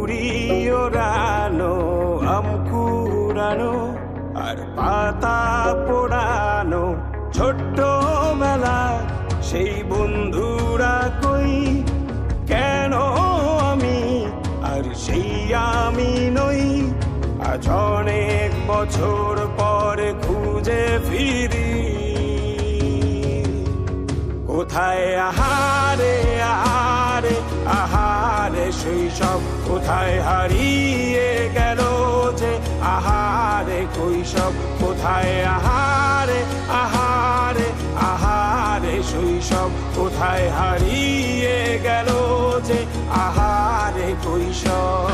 কুড়ি ওড়ানো, আম কুড়ানো আর পাতা পোড়ানো, ছোট্ট মেলা সেই বন্ধুরা কই, কেন আমি আর সেই আমি নই। আজ অনেক বছর পরে খুঁজে ফিরি, কোথায় আহারে আহারে আহারে শৈশব, কোথায় হারিয়ে গেল যে আহারে কৈশব, কোথায় আহারে আহারে আহারে শৈশব, কোথায় হারিয়ে গেল যে আহারে কৈশব।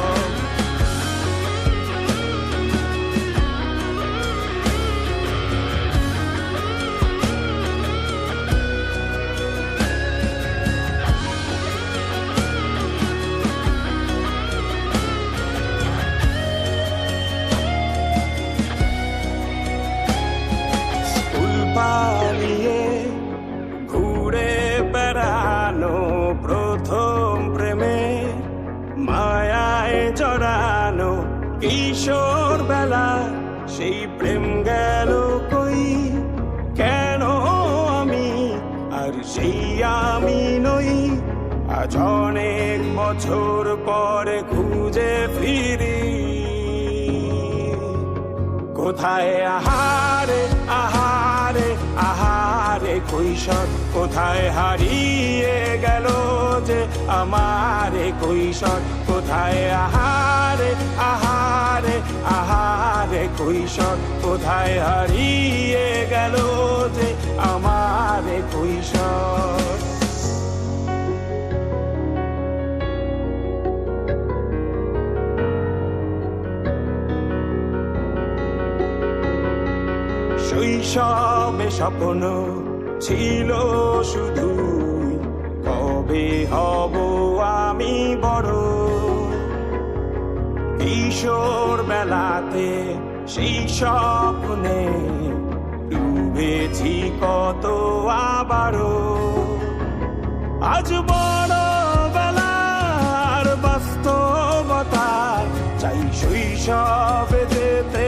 পালিয়ে ঘুরে বেড়ানো, প্রথম প্রেমে মায়ায় জড়ানো, কিশোর বেলা সেই প্রেম গেল কই, কেন আমি আর সেই আমি নই। আজ অনেক বছর পরে খুঁজে ফিরি, কোথায় আহারে আহারে আহারে কৈশোর, কোথায় হারিয়ে গেল যে আমারে কৈশোর, কোথায় আহারে আহারে আহারে কৈশোর, কোথায় হারিয়ে গেল যে আমারে কৈশোর। শৈশবে স্বপ্ন ছিল শুধু, কবে হব আমি বড়। কিশোর বেলাতে সেই স্বপ্নে ডুবেছি কত আবারও, আজ বড় বেলার বাস্তবতা চাই শৈশবে যেতে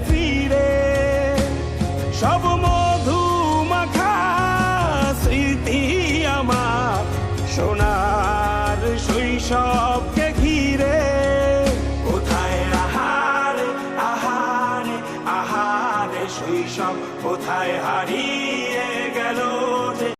ফিরে। সব মধু মাখা স্মৃতি আমার সোনার শৈশবকে ঘিরে, কোথায় আহারে আহারে আহারে শৈশব, কোথায় হারিয়ে গেল